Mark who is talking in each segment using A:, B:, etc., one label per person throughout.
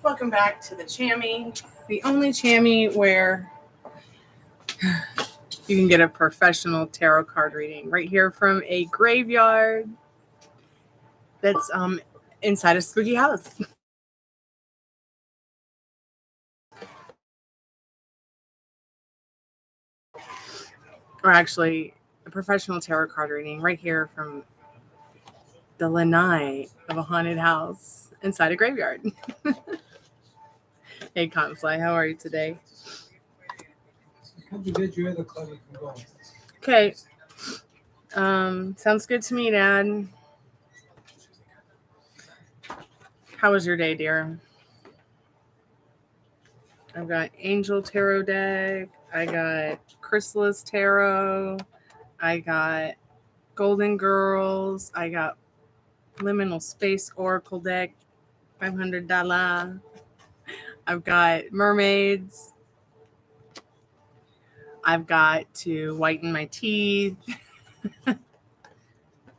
A: Welcome back to the Chammy, the only Chammy where you can get a professional tarot card reading right here from a graveyard that's inside a spooky house. Or actually, a professional tarot card reading right here from the lanai of a haunted house inside a graveyard. Hey, Confly, how are you today? Okay. Sounds good to me, Dad. How was your day, dear? I've got Angel Tarot deck. I got Chrysalis Tarot. I got Golden Girls. I got Liminal Space Oracle deck, $500. I've got Mermaids. I've got to whiten my teeth.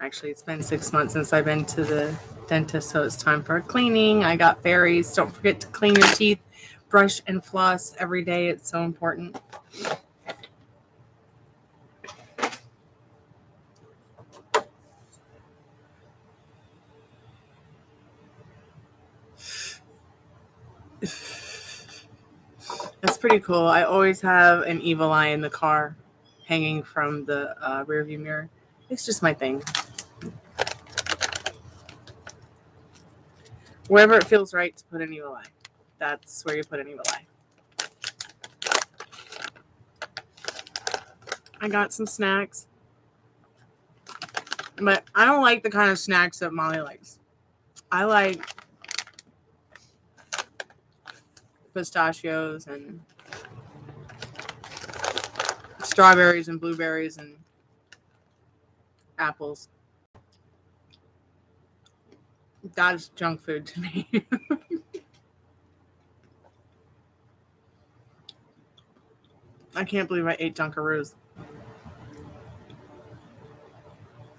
A: Actually, it's been 6 months since I've been to the dentist, so it's time for a cleaning. I got fairies. Don't forget to clean your teeth, brush and floss every day. It's so important. That's pretty cool. I always have an evil eye in the car hanging from the rearview mirror. It's just my thing. Wherever it feels right to put an evil eye, that's where you put an evil eye. I got some snacks, but I don't like the kind of snacks that Molly likes. I like pistachios and strawberries and blueberries and apples. That's junk food to me. I can't believe I ate Dunkaroos.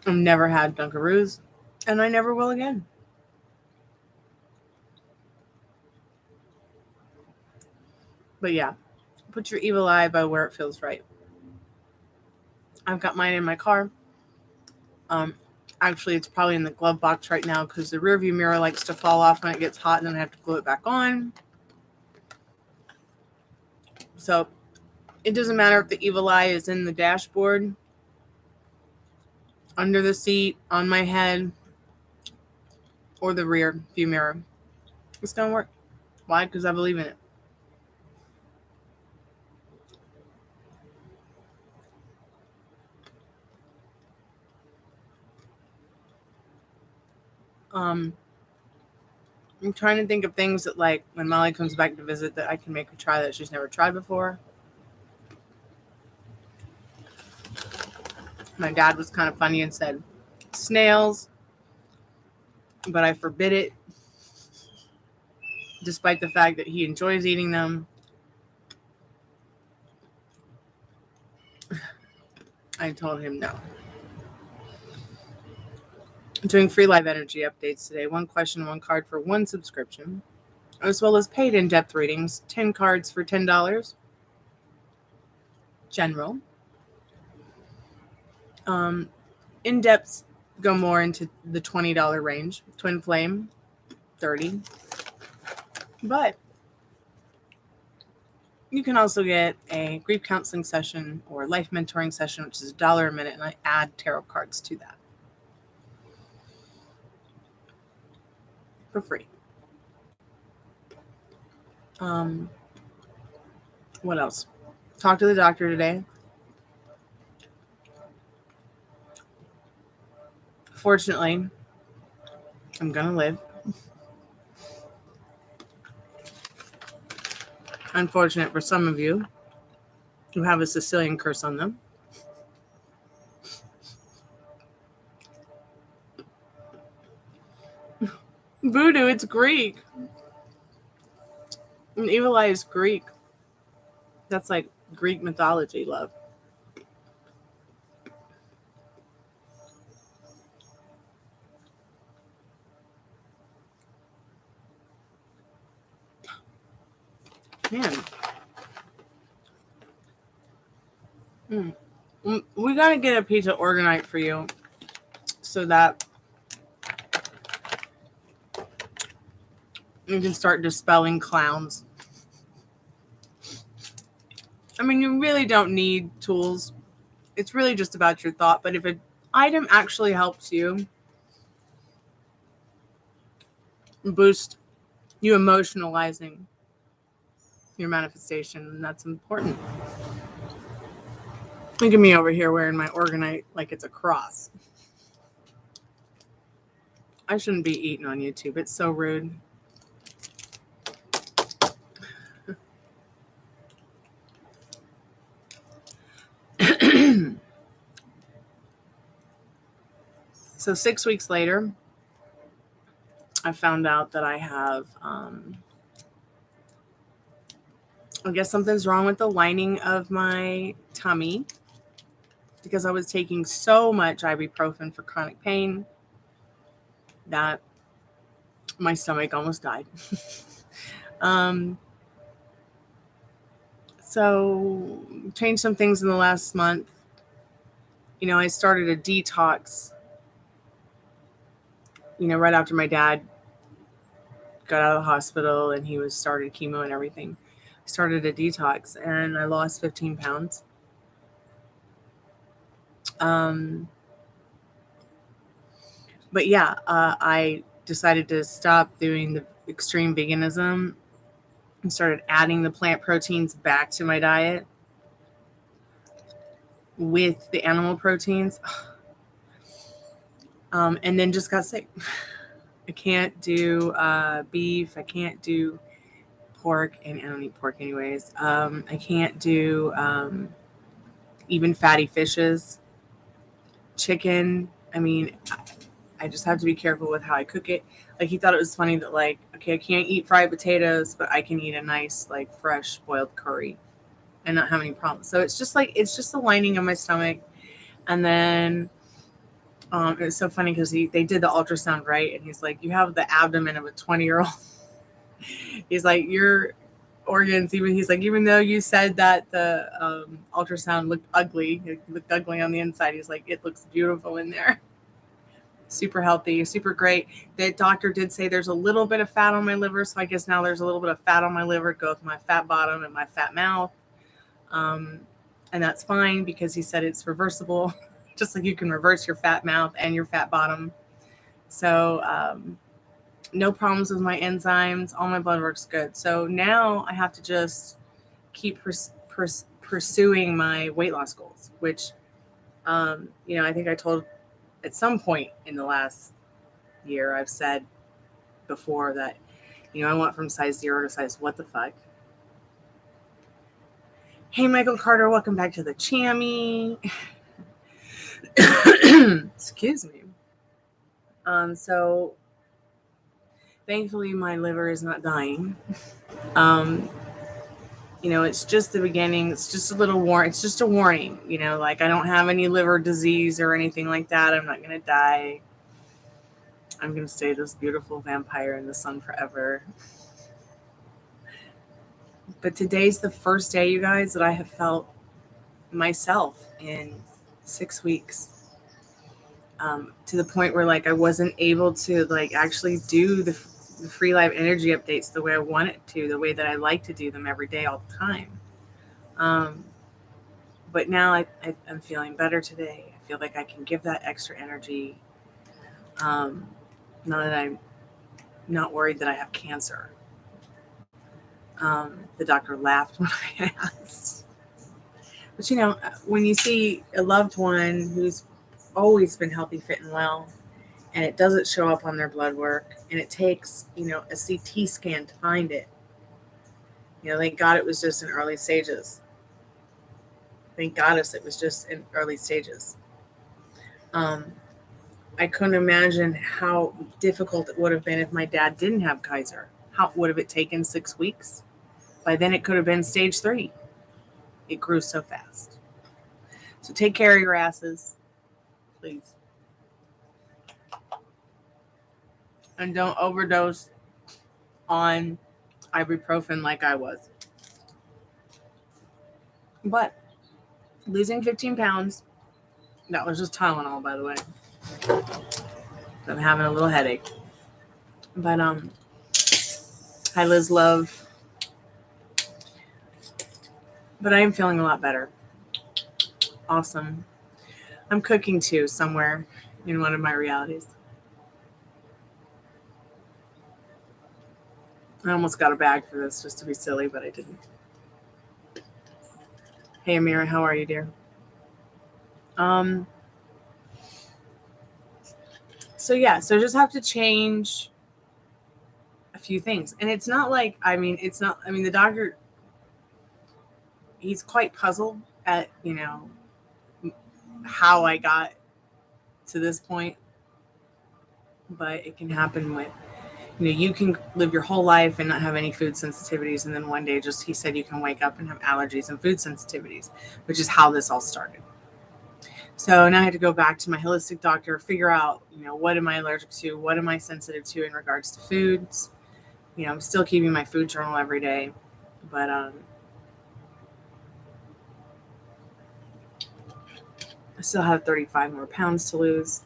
A: I've never had Dunkaroos, and I never will again. But yeah, put your evil eye by where it feels right. I've got mine in my car. Actually, it's probably in the glove box right now because the rearview mirror likes to fall off when it gets hot, and then I have to glue it back on. So it doesn't matter if the evil eye is in the dashboard, under the seat, on my head, or the rear view mirror. It's going to work. Why? Because I believe in it. I'm trying to think of things that, like, when Molly comes back to visit, that I can make her try that she's never tried before. My dad was kind of funny and said snails, but I forbid it, despite the fact that he enjoys eating them. I told him no. I'm doing free live energy updates today. 1 question, 1 card for 1 subscription, as well as paid in-depth readings. 10 cards for $10. General. In-depths go more into the $20 range. Twin Flame, $30. But you can also get a grief counseling session or life mentoring session, which is $1 a minute, and I add tarot cards to that for free. What else? Talked to the doctor today. Fortunately, I'm gonna live. Unfortunate for some of you who have a Sicilian curse on them. Voodoo, it's Greek. And evil eye is Greek. That's like Greek mythology, love. Man. We got to get a piece of organite for you so that you can start dispelling clowns. I mean, you really don't need tools. It's really just about your thought. But if an item actually helps you boost you emotionalizing your manifestation, that's important. Look at me over here wearing my organite like it's a cross. I shouldn't be eating on YouTube. It's so rude. So 6 weeks later, I found out that I have, I guess something's wrong with the lining of my tummy because I was taking so much ibuprofen for chronic pain that my stomach almost died. So changed some things in the last month. You know, I started a detox, you know, right after my dad got out of the hospital and he was started chemo and everything. I started a detox and I lost 15 pounds. But yeah, I decided to stop doing the extreme veganism and started adding the plant proteins back to my diet with the animal proteins. And then just got sick. I can't do beef. I can't do pork, and I don't eat pork anyways. I can't do even fatty fishes, chicken. I mean, I just have to be careful with how I cook it. Like, he thought it was funny that, like, okay, I can't eat fried potatoes, but I can eat a nice, like, fresh boiled curry and not have any problems. So it's just the lining of my stomach. And then it was so funny because they did the ultrasound, right? And he's like, you have the abdomen of a 20-year-old. He's like, your organs, even though you said that the ultrasound looked ugly, it looked ugly on the inside, he's like, it looks beautiful in there. Super healthy, super great. The doctor did say there's a little bit of fat on my liver, so I guess now there's a little bit of fat on my liver to go with my fat bottom and my fat mouth. And that's fine because he said it's reversible, just like you can reverse your fat mouth and your fat bottom. So no problems with my enzymes. All my blood work's good. So now I have to just keep pursuing my weight loss goals, which, you know, I think I told at some point in the last year, I've said before that, you know, I went from size 0 to size what the fuck. Hey, Michael Carter, welcome back to the Chammy. Excuse me. So thankfully my liver is not dying. You know, it's just the beginning. It's just a little it's just a warning, you know, like I don't have any liver disease or anything like that. I'm not going to die. I'm going to stay this beautiful vampire in the sun forever. But today's the first day, you guys, that I have felt myself in 6 weeks. To the point where, like, I wasn't able to, like, actually do the free live energy updates the way I want it to, the way that I like to do them every day, all the time. But now I'm feeling better today. I feel like I can give that extra energy. Now that I'm not worried that I have cancer. The doctor laughed when I asked. But, you know, when you see a loved one who's always been healthy, fit, and well, and it doesn't show up on their blood work, and it takes, you know, a CT scan to find it. You know, thank God it was just in early stages. Thank goddess it was just in early stages. I couldn't imagine how difficult it would have been if my dad didn't have Kaiser. How would have it taken 6 weeks? By then it could have been stage 3. It grew so fast. So take care of your asses, please. And don't overdose on ibuprofen like I was. But losing 15 pounds, that was just Tylenol, by the way. I'm having a little headache. But hi Liz Love. But I am feeling a lot better. Awesome. I'm cooking too somewhere in one of my realities. I almost got a bag for this just to be silly, but I didn't. Hey Amira, how are you, dear? So yeah, so just have to change a few things. And it's not like, the doctor, he's quite puzzled at, how I got to this point. But it can happen with, you can live your whole life and not have any food sensitivities. And then one day he said you can wake up and have allergies and food sensitivities, which is how this all started. So now I had to go back to my holistic doctor, figure out, what am I allergic to? What am I sensitive to in regards to foods? I'm still keeping my food journal every day, but I still have 35 more pounds to lose.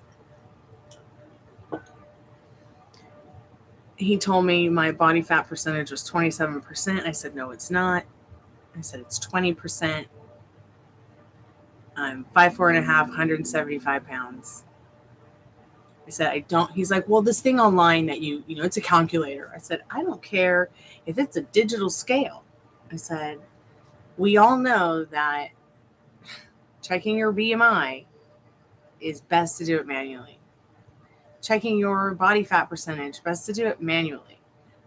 A: He told me my body fat percentage was 27%. I said, no, it's not. I said, it's 20%. I'm 5'4.5", 175 pounds. I said, I don't. He's like, well, this thing online that it's a calculator. I said, I don't care if it's a digital scale. I said, we all know that checking your BMI is best to do it manually. Checking your body fat percentage, best to do it manually,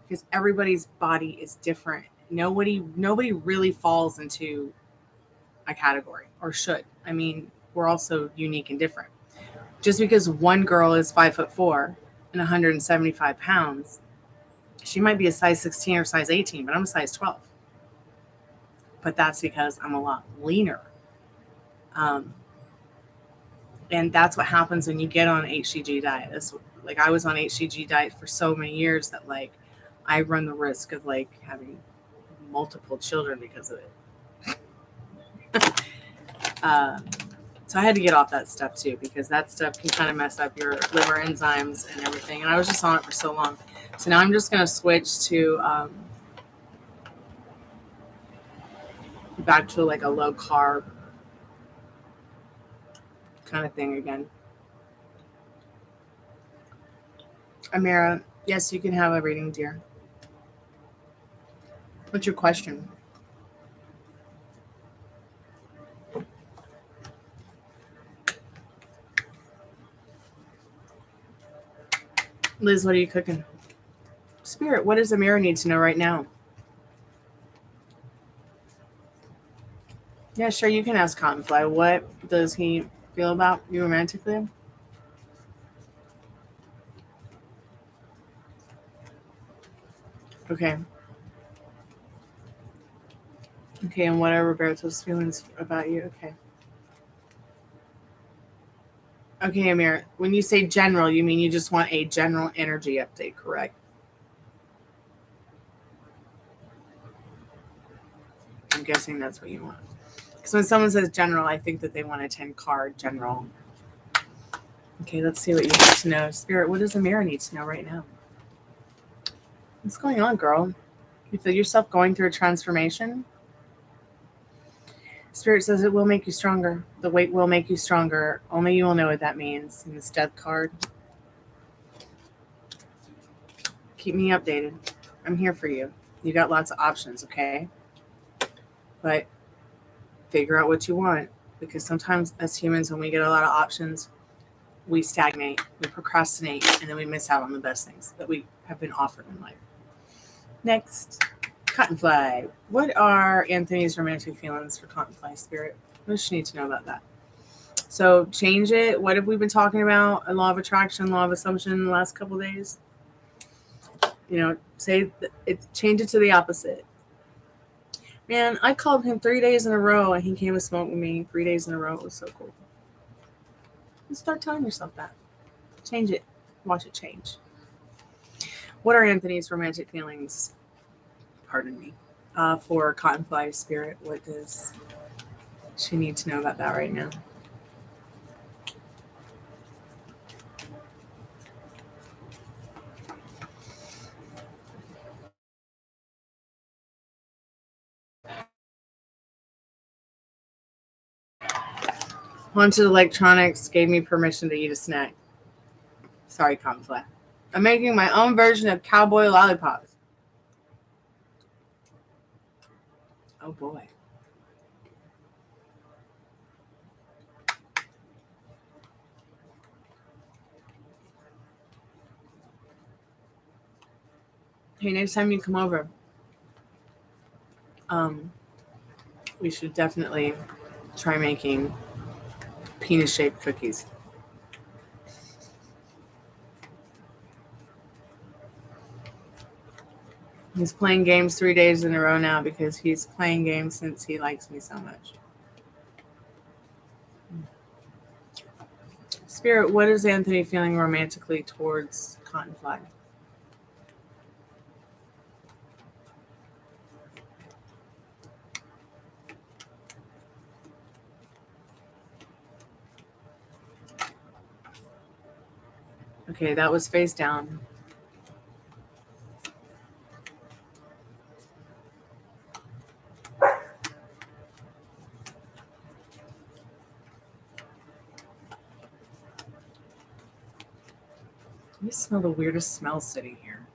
A: because everybody's body is different. Nobody really falls into a category, or should. We're also unique and different. Just because one girl is 5'4" and 175 pounds, she might be a size 16 or size 18, but I'm a size 12. But that's because I'm a lot leaner. And that's what happens when you get on HCG diet. Like, I was on HCG diet for so many years that, like, I run the risk of, like, having multiple children because of it. So I had to get off that stuff too, because that stuff can kind of mess up your liver enzymes and everything. And I was just on it for so long. So now I'm just going to switch to back to like a low carb kind of thing again. Amira, yes, you can have a reading, dear. What's your question? Liz, what are you cooking? Spirit, what does Amira need to know right now? Yeah, sure, you can ask Cottonfly. What does he feel about you romantically? Okay. Okay, and what are Roberto's feelings about you? Okay. Okay, Amir, when you say general, you mean you just want a general energy update, correct? I'm guessing that's what you want. Because when someone says general, I think that they want a 10-card general. Okay, let's see what you need to know. Spirit, what does Amira need to know right now? What's going on, girl? You feel yourself going through a transformation? Spirit says it will make you stronger. The weight will make you stronger. Only you will know what that means in this death card. Keep me updated. I'm here for you. You got lots of options, okay? But figure out what you want. Because sometimes as humans, when we get a lot of options, we stagnate, we procrastinate, and then we miss out on the best things that we have been offered in life. Next, Cottonfly. What are Anthony's romantic feelings for Cottonfly, Spirit? What does she need to know about that? So change it. What have we been talking about? A law of attraction, law of assumption in the last couple of days? Say it. Change it to the opposite. Man, I called him 3 days in a row, and he came and smoked with me 3 days in a row. It was so cool. Just start telling yourself that. Change it. Watch it change. What are Anthony's romantic feelings? Pardon me. For Cottonfly, Spirit, what does she need to know about that right now? Haunted Electronics gave me permission to eat a snack. Sorry, Confla. I'm making my own version of cowboy lollipops. Oh boy. Hey, next time you come over, we should definitely try making penis-shaped cookies. He's playing games 3 days in a row now because he's playing games since he likes me so much. Spirit, what is Anthony feeling romantically towards Cottonfly? Okay, that was face down. You smell the weirdest smell sitting here.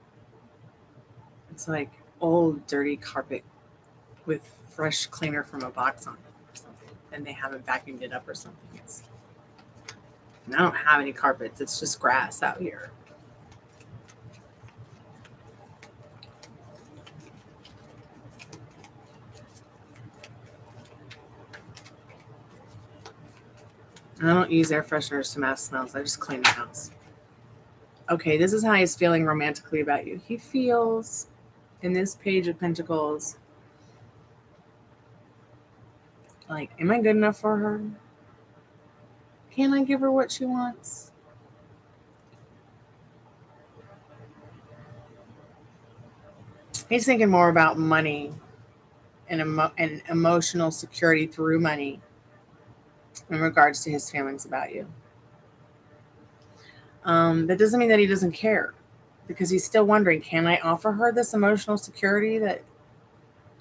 A: It's like old, dirty carpet with fresh cleaner from a box on it or something. And they haven't vacuumed it up or something. I don't have any carpets. It's just grass out here. I don't use air fresheners to mask smells. I just clean the house. Okay, this is how he's feeling romantically about you. He feels, in this Page of Pentacles, like, am I good enough for her? Can I give her what she wants? He's thinking more about money and emotional security through money in regards to his feelings about you. That doesn't mean that he doesn't care, because he's still wondering, can I offer her this emotional security that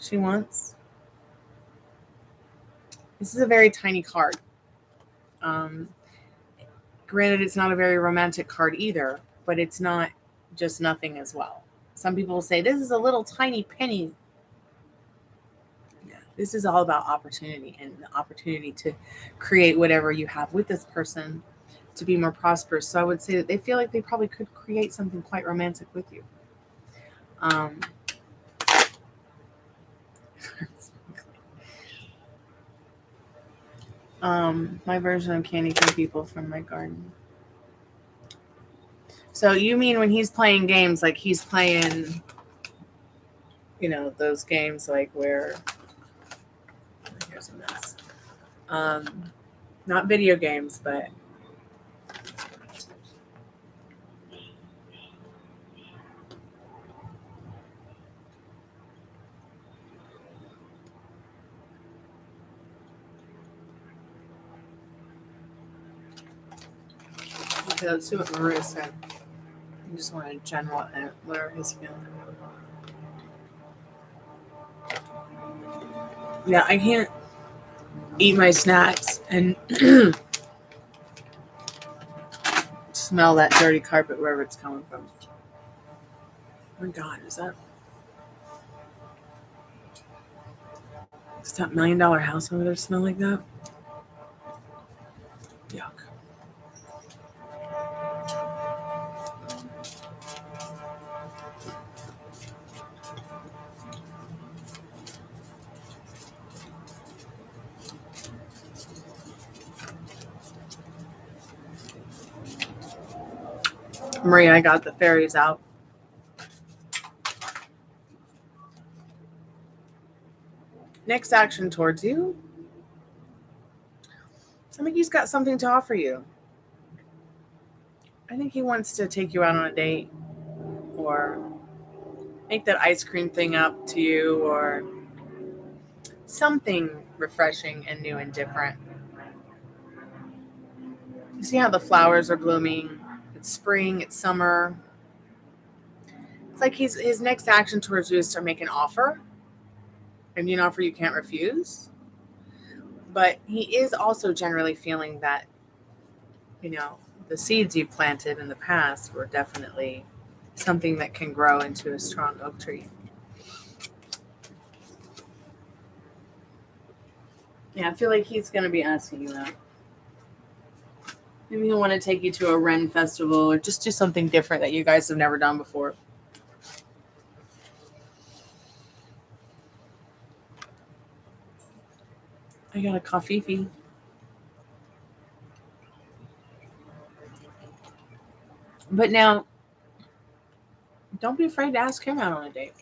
A: she wants? This is a very tiny card. Granted, it's not a very romantic card either, but it's not just nothing as well. Some people will say, this is a little tiny penny. Yeah, this is all about opportunity and the opportunity to create whatever you have with this person to be more prosperous. So I would say that they feel like they probably could create something quite romantic with you. My version of Candy Cane People from my garden. So you mean when he's playing games, like he's playing, you know, those games like where, here's a mess. Not video games, but okay, let's see what Maria said. I just want a general, what are his feelings? Yeah, I can't eat my snacks and smell that dirty carpet wherever it's coming from. Oh my God, is that $1 million house over there smell like that? Yuck. Maria, I got the fairies out. Next action towards you. I think he's got something to offer you. I think he wants to take you out on a date or make that ice cream thing up to you or something refreshing and new and different. You see how the flowers are blooming? It's spring, it's summer. It's like his next action towards you is to make an offer. And an offer you can't refuse. But he is also generally feeling that, the seeds you planted in the past were definitely something that can grow into a strong oak tree. Yeah, I feel like he's going to be asking you that. Maybe he'll want to take you to a Ren festival or just do something different that you guys have never done before. I got a coffee. But now, don't be afraid to ask him out on a date.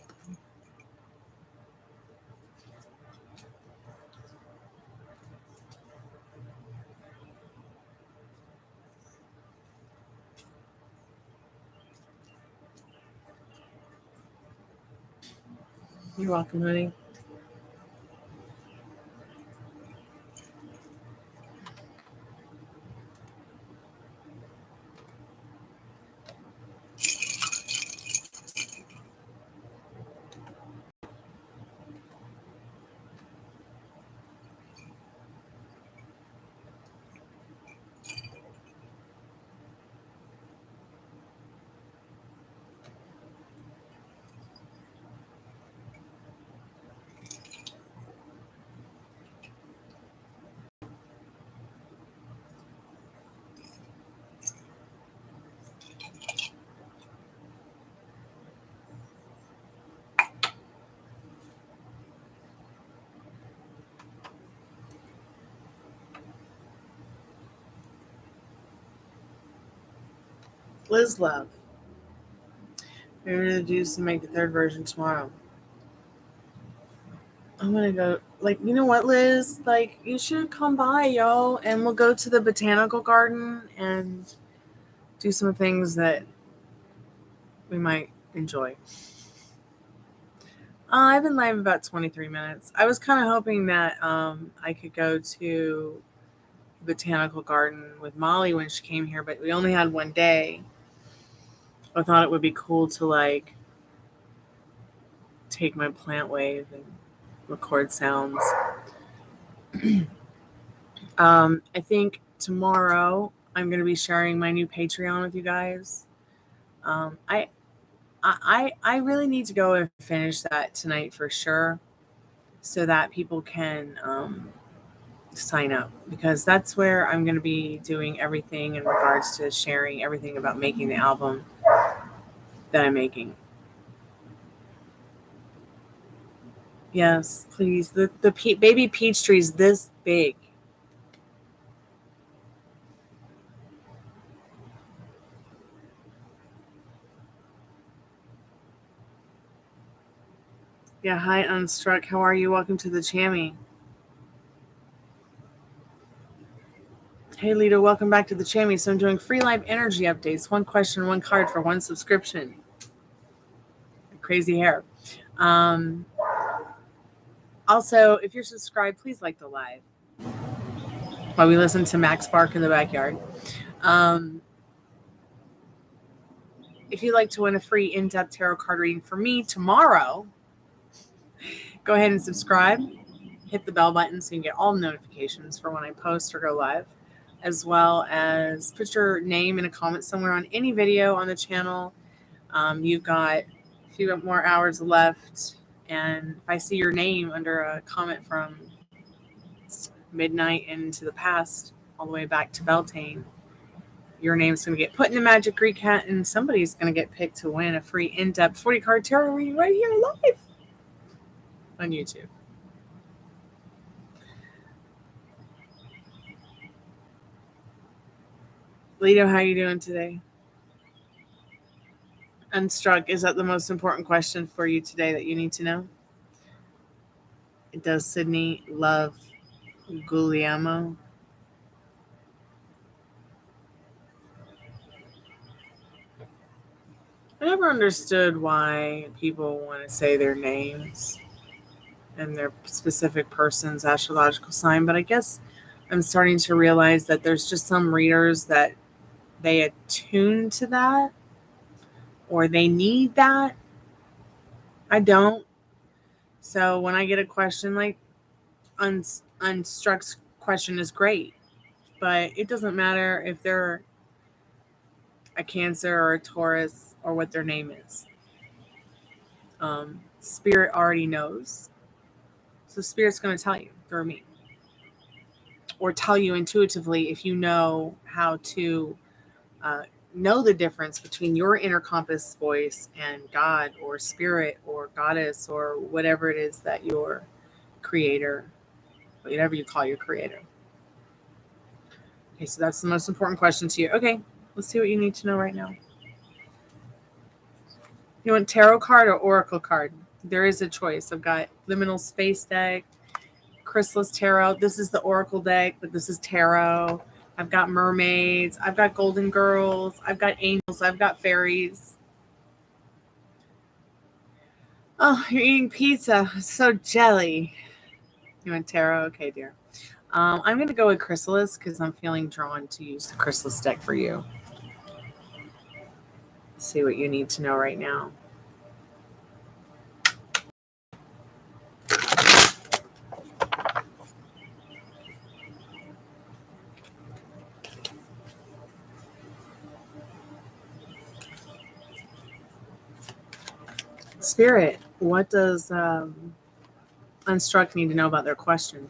A: You're welcome, honey. Liz Love. We're going to do some make the third version tomorrow. I'm going to go, you know what, Liz? You should come by, yo, and we'll go to the botanical garden and do some things that we might enjoy. I've been live about 23 minutes. I was kind of hoping that I could go to the botanical garden with Molly when she came here, but we only had one day. I thought it would be cool to take my plant wave and record sounds. I think tomorrow I'm going to be sharing my new Patreon with you guys. I really need to go and finish that tonight for sure, so that people can sign up, because that's where I'm going to be doing everything in regards to sharing everything about making the album that I'm making. Yes, please. The baby peach tree is this big. Yeah, hi, Unstruck. How are you? Welcome to the Chammy. Hey, Lita, welcome back to the Chammy. So I'm doing free live energy updates. One question, one card for one subscription. Crazy hair. Also, if you're subscribed, please like the live while we listen to Max bark in the backyard. If you'd like to win a free in-depth tarot card reading from me tomorrow, go ahead and subscribe. Hit the bell button so you can get all notifications for when I post or go live, as well as put your name in a comment somewhere on any video on the channel. You've got a few more hours left, and if I see your name under a comment from midnight into the past, all the way back to Beltane, your name's going to get put in the Magic Greek hat, and somebody's going to get picked to win a free in-depth 40-card tarot reading right here live on YouTube. Lito, how you doing today? Unstruck, is that the most important question for you today that you need to know? Does Sydney love Guglielmo? I never understood why people want to say their names. and their specific person's astrological sign. But I guess I'm starting to realize that there's just some readers that they attune to that or they need that. I don't. So when I get a question like unstruck question is great, but it doesn't matter if they're a Cancer or a Taurus or what their name is. Spirit already knows. So Spirit's going to tell you through me. Or tell you intuitively if you know how to know the difference between your inner compass voice and God or Spirit or Goddess or whatever it is that your creator, whatever you call your creator. Okay, so that's the most important question to you. Okay, let's see what you need to know right now. You want tarot card or oracle card? There is a choice. I've got liminal space deck, chrysalis tarot. This is the oracle deck, but this is tarot. I've got mermaids. I've got golden girls. I've got angels. I've got fairies. Oh, you're eating pizza. So jelly. You want tarot? Okay, dear. I'm going to go with chrysalis because I'm feeling drawn to use the chrysalis deck for you. Let's see what you need to know right now. Spirit, what does Unstruck need to know about their question?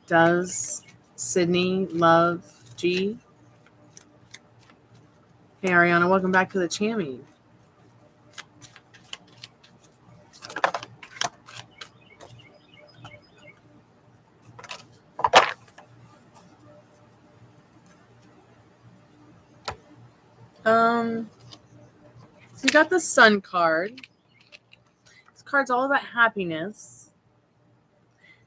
A: Does Sydney love G? Hey, Ariana, welcome back to the Chammy. So you got the Sun card. This card's all about happiness.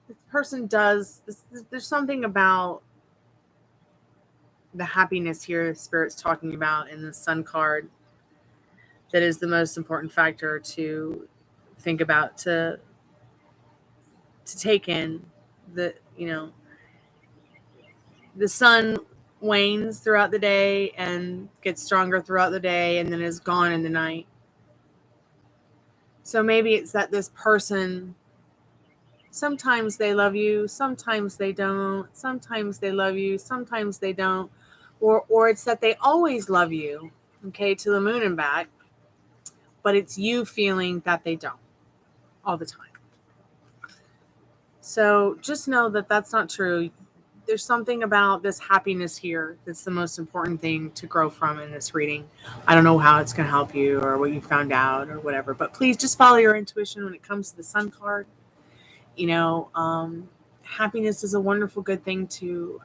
A: This person does, there's something about the happiness here Spirit's talking about in the Sun card that is the most important factor to think about, to take in. The the sun wanes throughout the day and gets stronger throughout the day and then is gone in the night. So maybe it's that this person, sometimes they love you, sometimes they don't, sometimes they love you, sometimes they don't, or it's that they always love you, okay, to the moon and back, but it's you feeling that they don't all the time. So just know that that's not true. There's something about this happiness here that's the most important thing to grow from in this reading. I don't know how it's going to help you or what you found out or whatever, but please just follow your intuition when it comes to the Sun card. Happiness is a wonderful, good thing to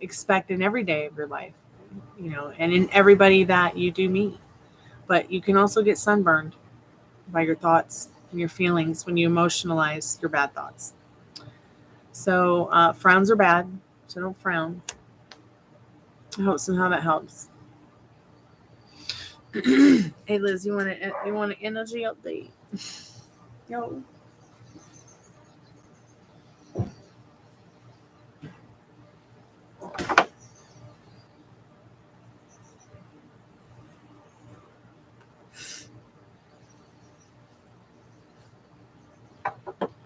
A: expect in every day of your life, and in everybody that you do meet. But you can also get sunburned by your thoughts and your feelings when you emotionalize your bad thoughts. So frowns are bad, so don't frown. I hope somehow that helps. Hey Liz, you want an energy update? Yo.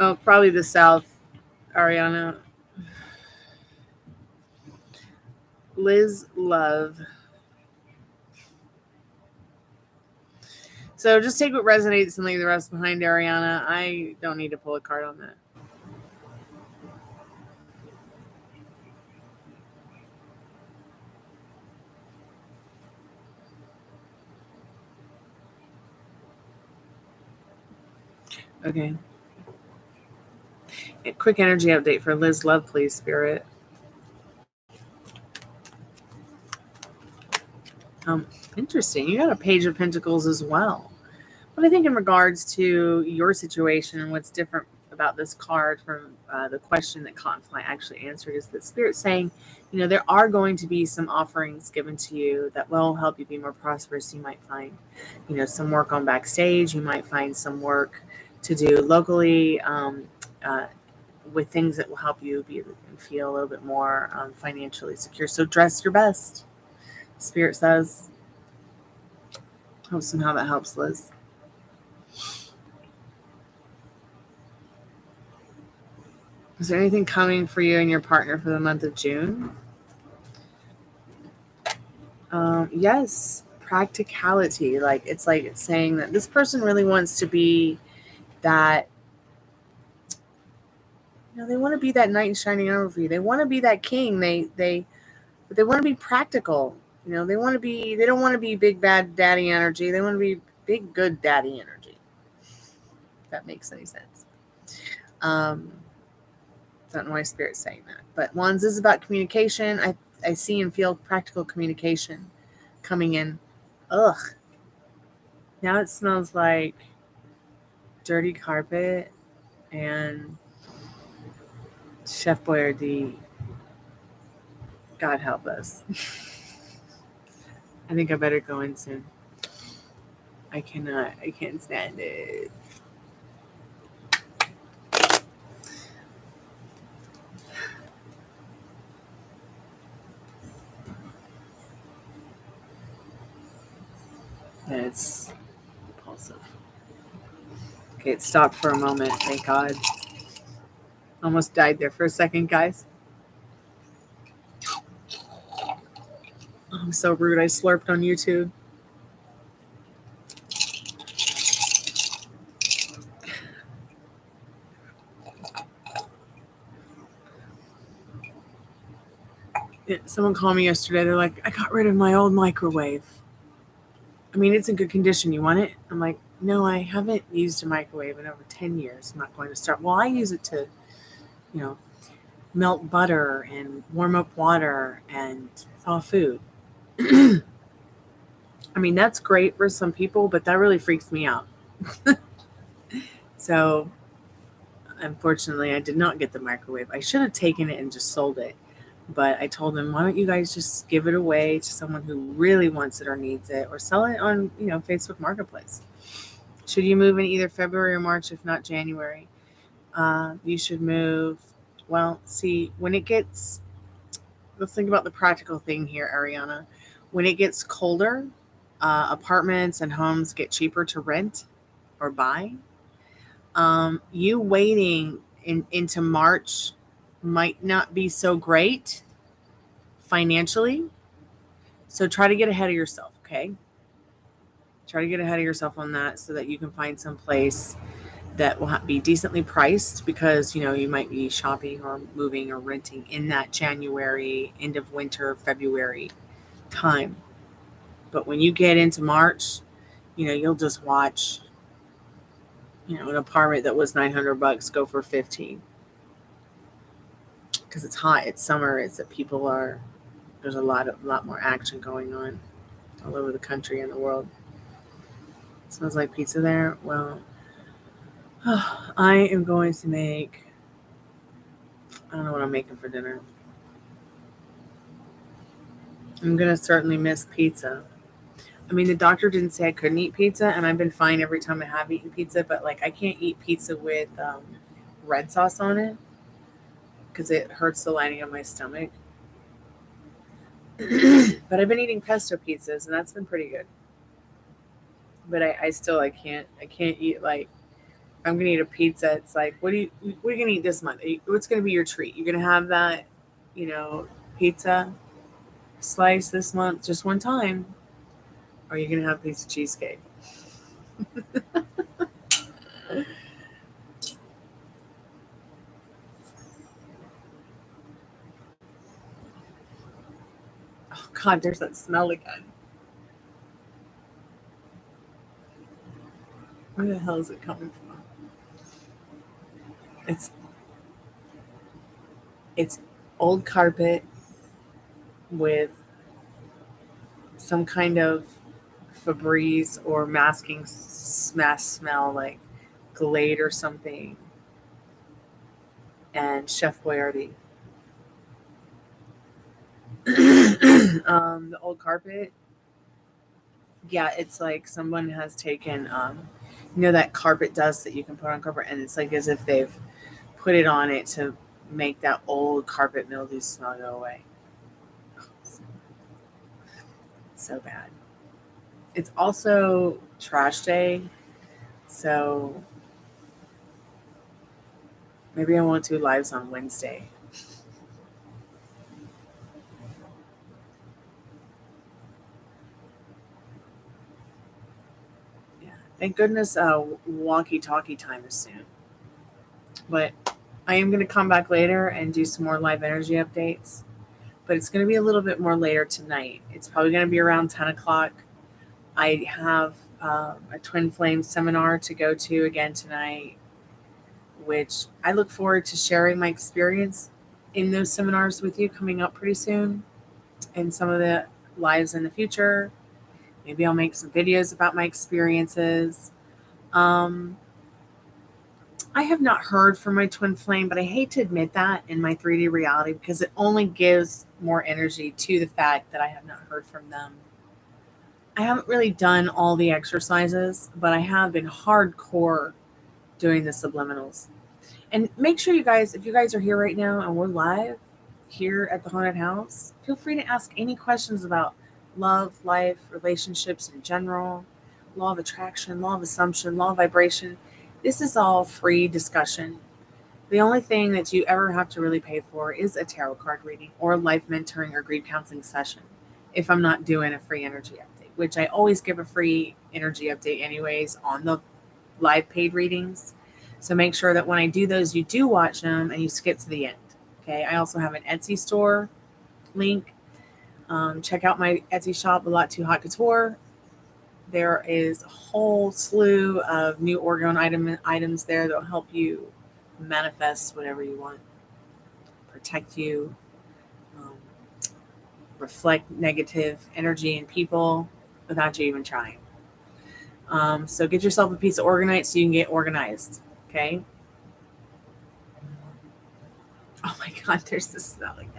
A: Oh, probably the South, Ariana. Liz Love. So just take what resonates and leave the rest behind, Ariana. I don't need to pull a card on that. Okay. A quick energy update for Liz Love, please, Spirit. Interesting. You got a Page of Pentacles as well. But I think in regards to your situation and what's different about this card from the question that Conflight actually answered is that Spirit's saying, there are going to be some offerings given to you that will help you be more prosperous. You might find, some work on backstage. You might find some work to do locally with things that will help you feel a little bit more financially secure. So dress your best, Spirit says. Hope somehow that helps, Liz. Is there anything coming for you and your partner for the month of June? Yes, practicality. It's saying that this person really wants to be that, they want to be that knight in shining armor for you. They want to be that king. But they want to be practical. They don't want to be big bad daddy energy. They want to be big good daddy energy. If that makes any sense. Don't know why Spirit's saying that. But Wands is about communication. I see and feel practical communication coming in. Ugh. Now it smells like dirty carpet and Chef Boyardee. God help us. I think I better go in soon. I can't stand it. It's repulsive. Okay, it stopped for a moment. Thank God. Almost died there for a second, guys. I'm so rude. I slurped on YouTube. Someone called me yesterday. They're like, I got rid of my old microwave. I mean, it's in good condition. You want it? I'm like, no, I haven't used a microwave in over 10 years. I'm not going to start. Well, I use it to, melt butter and warm up water and thaw food. I mean, that's great for some people, but that really freaks me out. So, unfortunately, I did not get the microwave. I should have taken it and just sold it. But I told them, why don't you guys just give it away to someone who really wants it or needs it, or sell it on, Facebook Marketplace. Should you move in either February or March, if not January? You should move. Well, see, let's think about the practical thing here, Ariana. When it gets colder, apartments and homes get cheaper to rent or buy. You waiting into March might not be so great financially. So try to get ahead of yourself, okay? Try to get ahead of yourself on that so that you can find some place that will be decently priced, because you might be shopping or moving or renting in that January, end of winter, February time. But when you get into March, you'll just watch an apartment that was $900 go for $15, because it's hot, it's summer, it's that there's a lot more action going on all over the country and the world. It smells like pizza there. Well, I am going to make, I don't know what I'm making for dinner. I'm going to certainly miss pizza. I mean, the doctor didn't say I couldn't eat pizza, and I've been fine every time I have eaten pizza, but I can't eat pizza with red sauce on it because it hurts the lining of my stomach. But I've been eating pesto pizzas, and that's been pretty good. But I still can't eat, I'm gonna eat a pizza. It's like, what are you gonna eat this month? What's gonna be your treat? You're gonna have that, pizza slice this month just one time, or you're gonna have a piece of cheesecake. Oh God, there's that smell again. Where the hell is it coming from? It's old carpet with some kind of Febreze or masking smell, like Glade or something, and Chef Boyardee. The old carpet, yeah, it's like someone has taken You know that carpet dust that you can put on carpet, and it's like as if they've put it on it to make that old carpet mildew smell go away. So bad. It's also trash day, so maybe I won't do lives on Wednesday. Yeah. Thank goodness walkie-talkie time is soon. But I am going to come back later and do some more live energy updates. But it's going to be a little bit more later tonight. It's probably going to be around 10 o'clock. I have a Twin Flame seminar to go to again tonight, which I look forward to sharing my experience in those seminars with you coming up pretty soon, and some of the lives in the future. Maybe I'll make some videos about my experiences. Um, I have not heard from my twin flame, but I hate to admit that in my 3D reality because it only gives more energy to the fact that I have not heard from them. I haven't really done all the exercises, but I have been hardcore doing the subliminals. And make sure you guys, if you guys are here right now and we're live here at the haunted house, feel free to ask any questions about love, life, relationships in general, law of attraction, law of assumption, law of vibration. This is all free discussion. The only thing that you ever have to really pay for is a tarot card reading or life mentoring or grief counseling session if I'm not doing a free energy update, which I always give a free energy update anyways on the live paid readings. So make sure that when I do those, you do watch them and you skip to the end. Okay. I also have an Etsy store link. Check out my Etsy shop, A Lot Too Hot Couture. There is a whole slew of new orgone items there that will help you manifest whatever you want, protect you, um, reflect negative energy in people without you even trying. So get yourself a piece of organite so you can get organized. Okay. Oh my God, there's this smell again.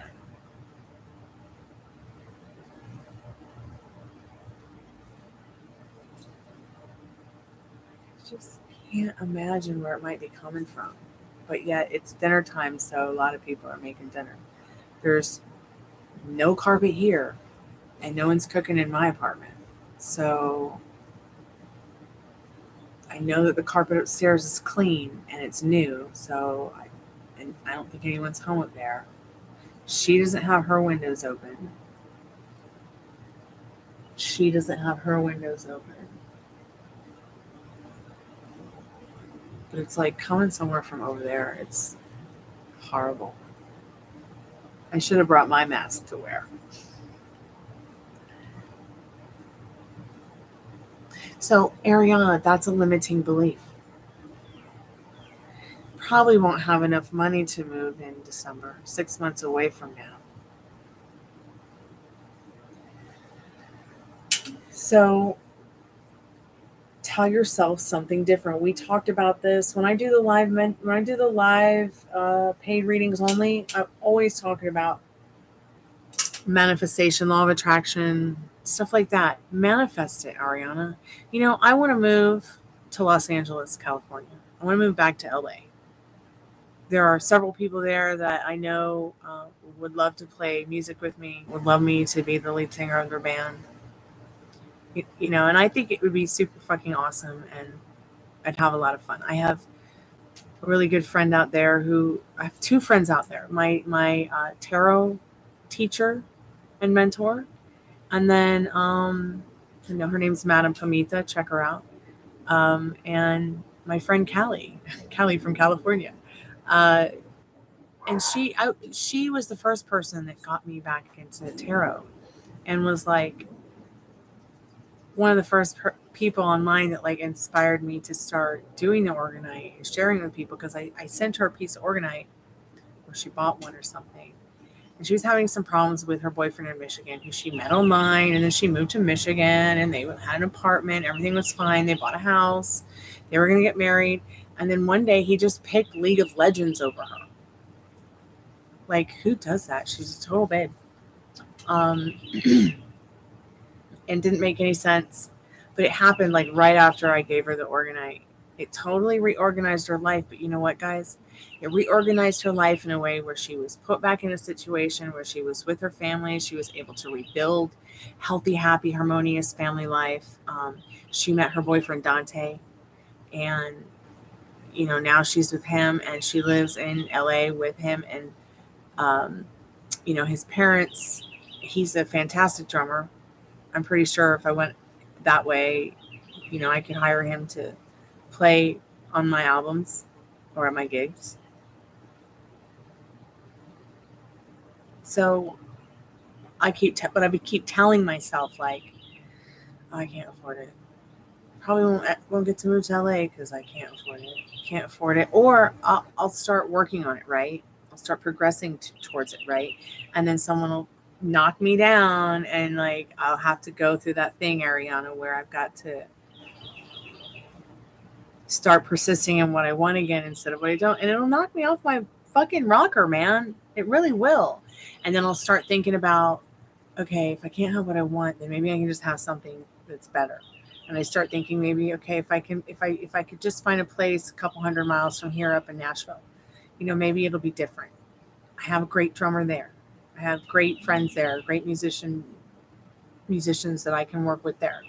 A: Just can't imagine where it might be coming from. But yet it's dinner time, so a lot of people are making dinner. There's no carpet here, and no one's cooking in my apartment. So I know that the carpet upstairs is clean and it's new. And I don't think anyone's home up there. She doesn't have her windows open. She doesn't have her windows open. But it's like coming somewhere from over there. It's horrible. I should have brought my mask to wear. So, Ariana, that's a limiting belief. Probably won't have enough money to move in December, 6 months away from now. So, tell yourself something different. We talked about this when I do the live paid readings only. I'm always talking about manifestation, law of attraction, stuff like that. Manifest it, Ariana. You know, I want to move to Los Angeles, California. I want to move back to LA. There are several people there that I know would love to play music with me, would love me to be the lead singer of their band. You know, and I think it would be super fucking awesome, and I'd have a lot of fun. I have a really good friend out there I have two friends out there. My tarot teacher and mentor, and then you know, her name's Madame Pamita. Check her out. And my friend Callie, Callie from California. Uh, and she was the first person that got me back into tarot, and was like one of the first people online that like inspired me to start doing the organite and sharing with people, because I sent her a piece of organite, or she bought one or something, and she was having some problems with her boyfriend in Michigan, who she met online, and then she moved to Michigan, and they had an apartment, everything was fine, they bought a house, they were going to get married, and then one day he just picked League of Legends over her. Like, who does that? She's a total babe. And didn't make any sense. But it happened like right after I gave her the Organite. It totally reorganized her life. But you know what, guys? It reorganized her life in a way where she was put back in a situation where she was with her family. She was able to rebuild healthy, happy, harmonious family life. She met her boyfriend, Dante. And, now she's with him and she lives in LA with him. And, his parents, he's a fantastic drummer. I'm pretty sure if I went that way, I could hire him to play on my albums or at my gigs. So I keep telling myself, like, oh, I can't afford it. Probably won't get to move to LA because I can't afford it. Can't afford it. Or I'll start working on it, right? I'll start progressing towards it, right? And then someone will knock me down and like I'll have to go through that thing, Ariana, where I've got to start persisting in what I want again instead of what I don't. And it'll knock me off my fucking rocker, man. It really will. And then I'll start thinking about, okay, if I can't have what I want, then maybe I can just have something that's better. And I start thinking maybe, okay, if I could just find a place a couple 100 miles from here up in Nashville, maybe it'll be different. I have a great drummer there. I have great friends there, great musicians that I can work with there.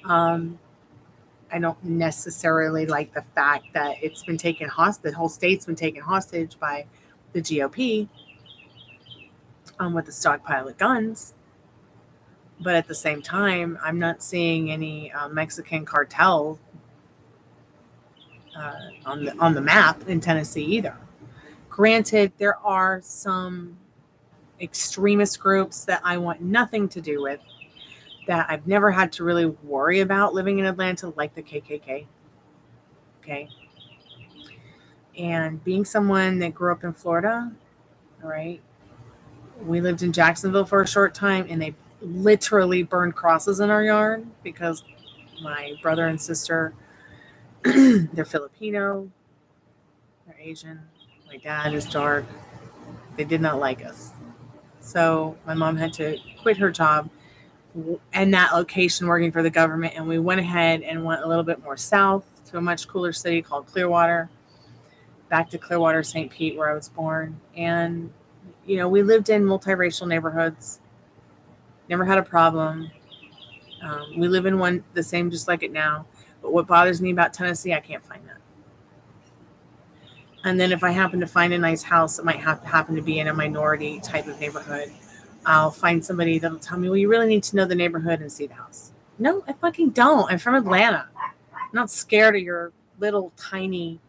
A: I don't necessarily like the fact that it's been taken hostage. The whole state's been taken hostage by the GOP with the stockpile of guns. But at the same time, I'm not seeing any Mexican cartel on the map in Tennessee either. Granted, there are some extremist groups that I want nothing to do with, that I've never had to really worry about living in Atlanta, like the KKK. Okay. And being someone that grew up in Florida, all right, we lived in Jacksonville for a short time and they literally burned crosses in our yard because my brother and sister, they're Filipino, they're Asian, my dad is dark. They did not like us. So my mom had to quit her job and that location working for the government, and we went ahead and went a little bit more south to a much cooler city called Clearwater, back to Clearwater, St. Pete, where I was born. And, we lived in multiracial neighborhoods, never had a problem. We live in one the same just like it now. But what bothers me about Tennessee, I can't find that. And then if I happen to find a nice house, it might happen to be in a minority type of neighborhood. I'll find somebody that'll tell me, well, you really need to know the neighborhood and see the house. No, I fucking don't. I'm from Atlanta. I'm not scared of your little tiny,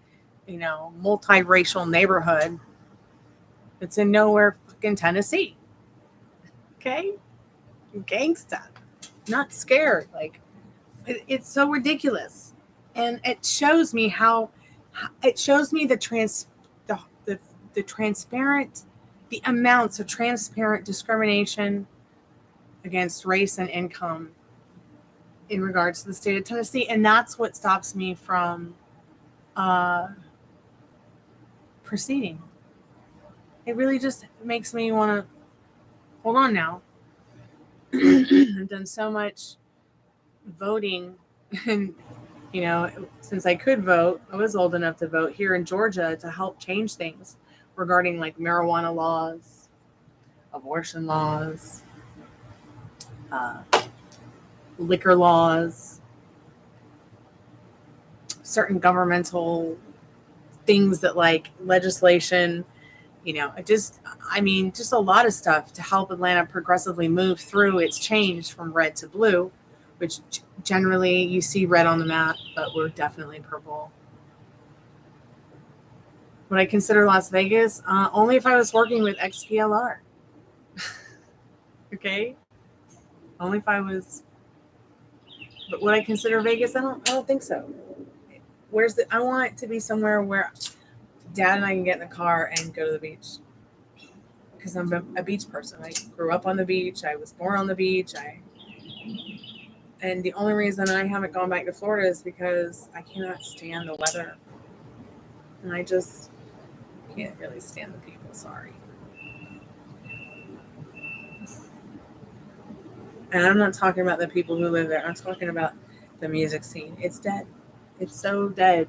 A: multiracial neighborhood. It's in nowhere fucking Tennessee. Okay? Gangsta. Not scared. Like, it's so ridiculous. And it shows me the transparent, the amounts of transparent discrimination against race and income in regards to the state of Tennessee. And that's what stops me from proceeding. It really just makes me want to hold on now. I've done so much voting and, since I could vote, I was old enough to vote here in Georgia to help change things regarding like marijuana laws, abortion laws, liquor laws, certain governmental things that like legislation, just a lot of stuff to help Atlanta progressively move through its change from red to blue, which generally you see red on the map, but we're definitely purple. Would I consider Las Vegas? Only if I was working with XPLR. Okay? Only if I was. But would I consider Vegas? I don't think so. I want it to be somewhere where Dad and I can get in the car and go to the beach. Because I'm a beach person. I grew up on the beach. I was born on the beach. And the only reason I haven't gone back to Florida is because I cannot stand the weather. And I just can't really stand the people. Sorry. And I'm not talking about the people who live there. I'm talking about The music scene. It's dead. It's so dead.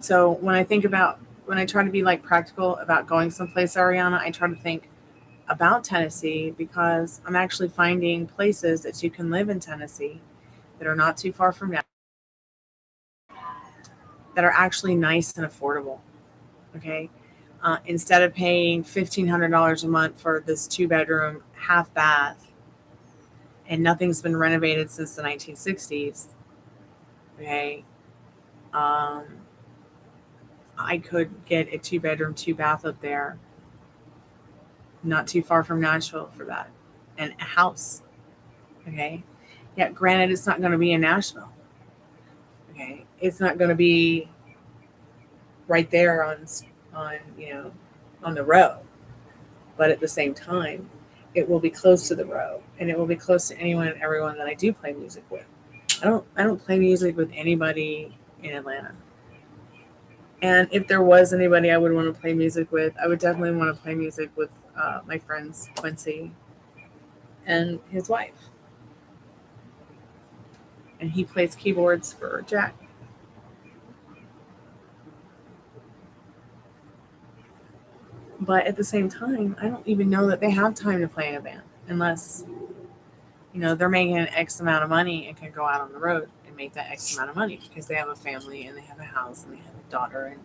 A: So when I try to be like practical about going someplace, Ariana, I try to think about Tennessee because I'm actually finding places that you can live in Tennessee that are not too far from now, that are actually nice and affordable. Okay. Instead of paying $1,500 a month for this 2-bedroom, half bath, and nothing's been renovated since the 1960s, okay, um, I could get a 2-bedroom, 2-bath up there, not too far from Nashville for that, and a house. Okay. Yeah, granted, it's not going to be in Nashville. Okay. It's not going to be right there on, on the road. But at the same time, it will be close to the road, and it will be close to anyone and everyone that I do play music with. I don't play music with anybody in Atlanta. And if there was anybody I would want to play music with, I would definitely want to play music with my friends Quincy and his wife. And he plays keyboards for Jack. But at the same time, I don't even know that they have time to play in a band unless, they're making an X amount of money and can go out on the road and make that X amount of money because they have a family and they have a house and they have a daughter and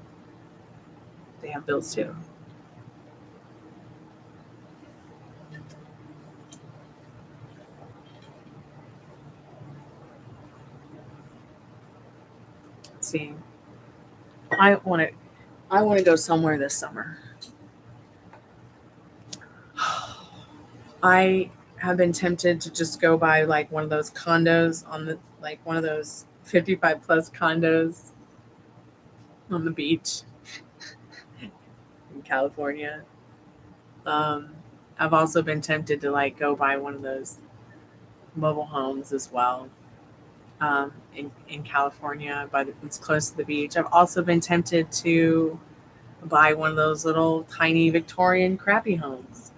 A: they have bills too. See, I want to go somewhere this summer. I have been tempted to just go buy like one of those condos like one of those 55 plus condos on the beach in California. Um, I've also been tempted to like go buy one of those mobile homes as well, in California, it's close to the beach. I've also been tempted to buy one of those little tiny Victorian crappy homes,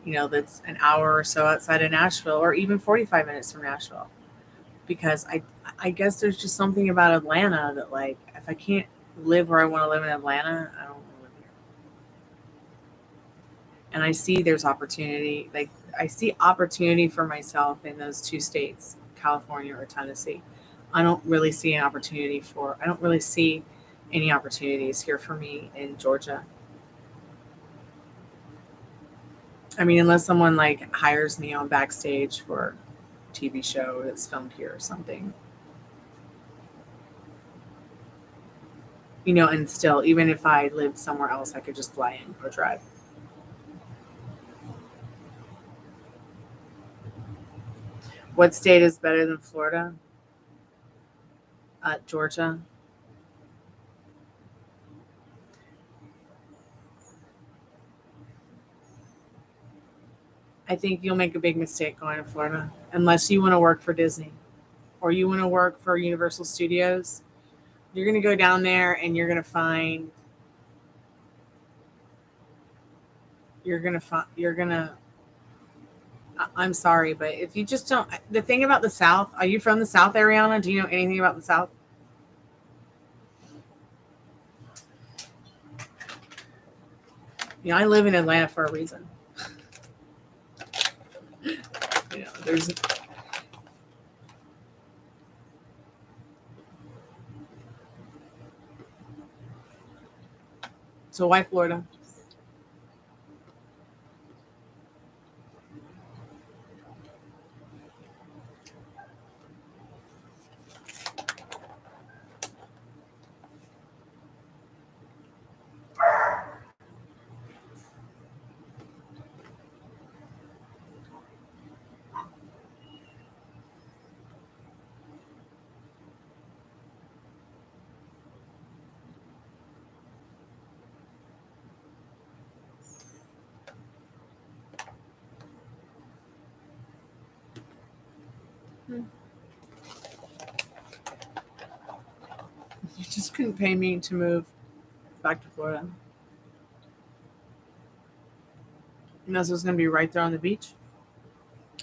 A: that's an hour or so outside of Nashville, or even 45 minutes from Nashville. Because I guess there's just something about Atlanta that, like, if I can't live where I want to live in Atlanta, I don't want to live here. And I see there's opportunity. Like, I see opportunity for myself in those two states, California or Tennessee. I don't really see any opportunities here for me in Georgia. I mean, unless someone like hires me on backstage for a TV show that's filmed here or something. And still, even if I lived somewhere else, I could just fly in or drive. What state is better than Florida? Georgia. I think you'll make a big mistake going to Florida unless you want to work for Disney or you want to work for Universal Studios. You're going to go down there and you're going to I'm sorry, but if you just don't, the thing about the South, are you from the South, Ariana? Do you know anything about the South? I live in Atlanta for a reason. There's so why Florida? You just couldn't pay me to move back to Florida. And this was going to be right there on the beach.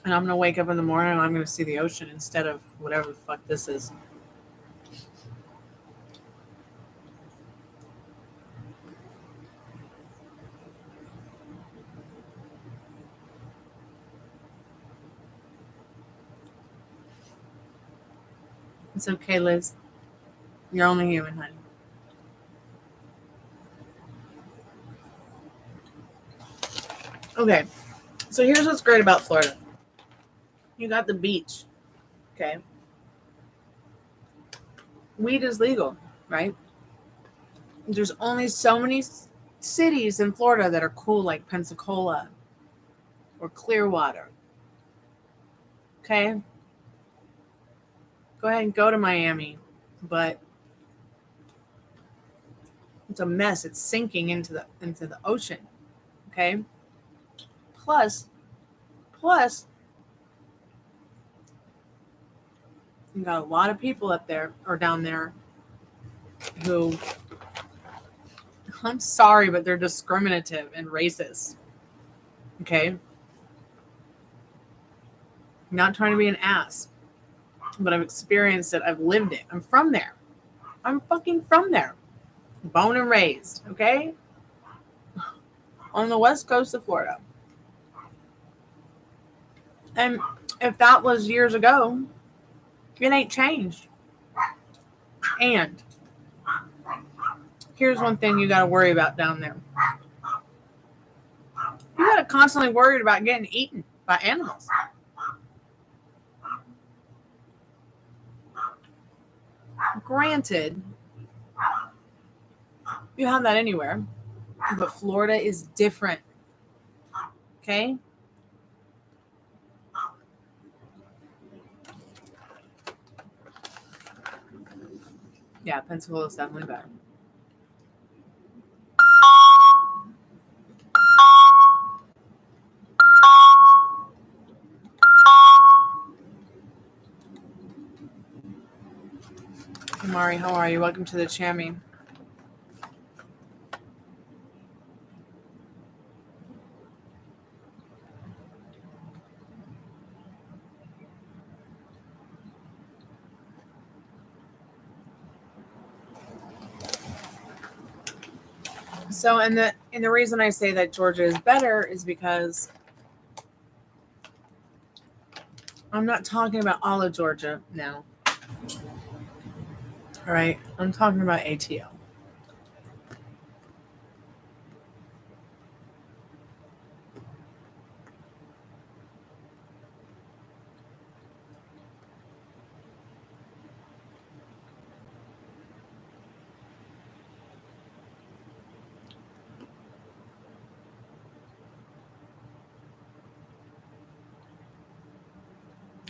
A: And I'm going to wake up in the morning and I'm going to see the ocean instead of whatever the fuck this is. It's okay, Liz. You're only human, honey. Okay, so here's what's great about Florida. You got the beach, okay? Weed is legal, right? There's only so many cities in Florida that are cool, like Pensacola or Clearwater, okay? Go ahead and go to Miami, but it's a mess. It's sinking into the ocean, okay? Plus, you got a lot of people up there or down there who, I'm sorry, but they're discriminative and racist, okay? I'm not trying to be an ass, but I've experienced it. I've lived it. I'm from there. I'm fucking from there. Born and raised, okay? On the west coast of Florida. And if that was years ago, it ain't changed. And here's one thing you got to worry about down there. You got to constantly worry about getting eaten by animals. Granted, you have that anywhere, but Florida is different. Okay? Yeah, Pensacola is definitely better. Hey, Mari, how are you? Welcome to the Chammy. So, and the reason I say that Georgia is better is because I'm not talking about all of Georgia now. All right, I'm talking about ATL.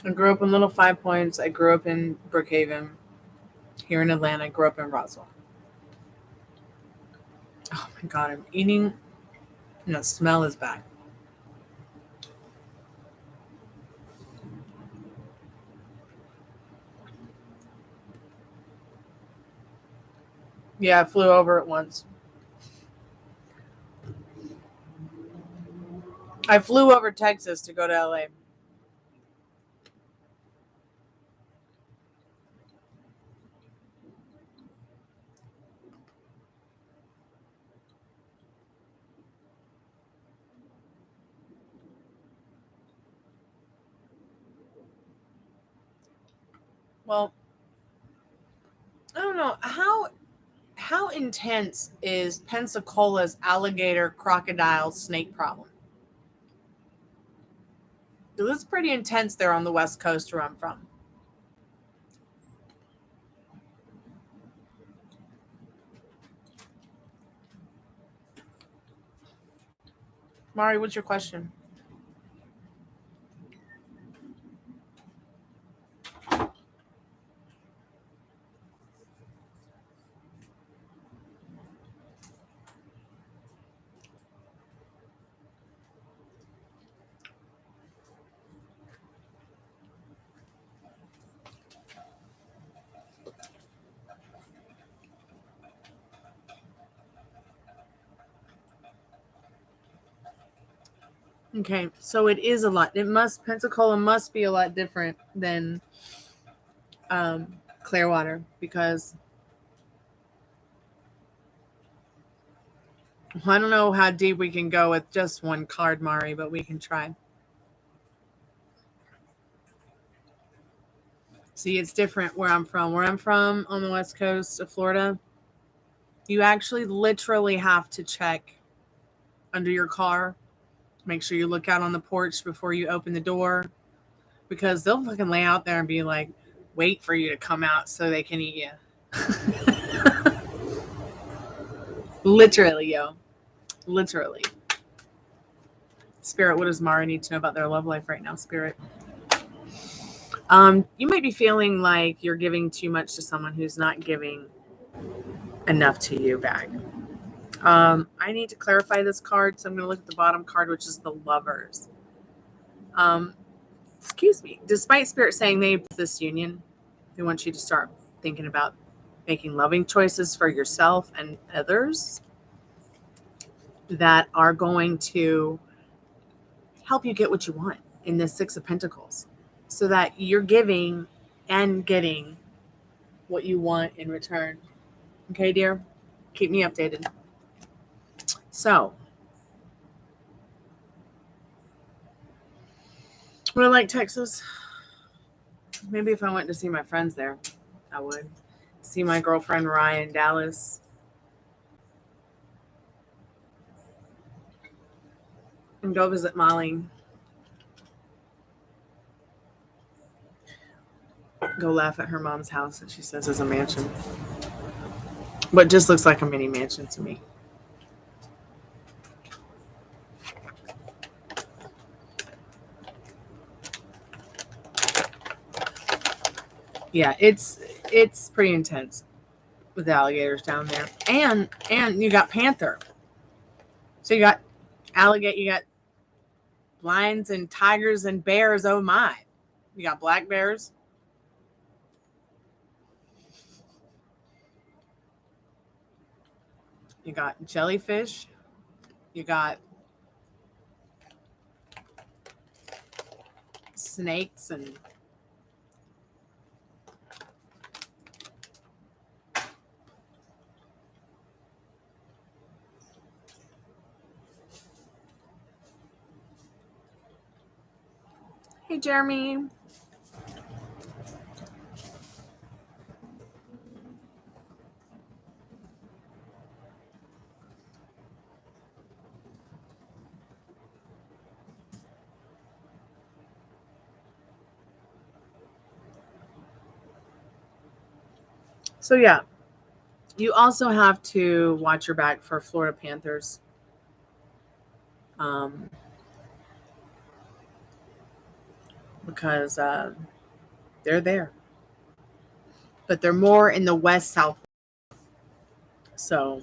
A: I grew up in Little Five Points. I grew up in Brookhaven. Here in Atlanta, I grew up in Roswell. Oh my God, I'm eating and the smell is back. Yeah, I flew over it once. I flew over Texas to go to LA. Well, I don't know how intense is Pensacola's alligator, crocodile, snake problem? It's pretty intense there on the west coast where I'm from. Mari, what's your question? Okay, so it is a lot. Pensacola must be a lot different than Clearwater, because I don't know how deep we can go with just one card, Mari, but we can try. See, it's different where I'm from. Where I'm from on the west coast of Florida, you actually literally have to check under your car. Make sure you look out on the porch before you open the door, because they'll fucking lay out there and be like, wait for you to come out so they can eat you. Literally, yo. Literally. Spirit, what does Mara need to know about their love life right now, Spirit? You might be feeling like you're giving too much to someone who's not giving enough to you back. I need to clarify this card, so I'm going to look at the bottom card, which is the Lovers. Excuse me. Despite Spirit saying they this union, they want you to start thinking about making loving choices for yourself and others that are going to help you get what you want in this Six of Pentacles, so that you're giving and getting what you want in return. Okay, dear? Keep me updated. So, would I like Texas? Maybe if I went to see my friends there, I would. See my girlfriend Ryan in Dallas. And go visit Molly. Go laugh at her mom's house that she says is a mansion. But just looks like a mini mansion to me. Yeah, it's pretty intense with alligators down there. And you got panther. So you got alligator, you got lions and tigers and bears. Oh my. You got black bears. You got jellyfish. You got snakes and hey, Jeremy. So yeah, you also have to watch your back for Florida Panthers. Because they're there. But they're more in the west south. So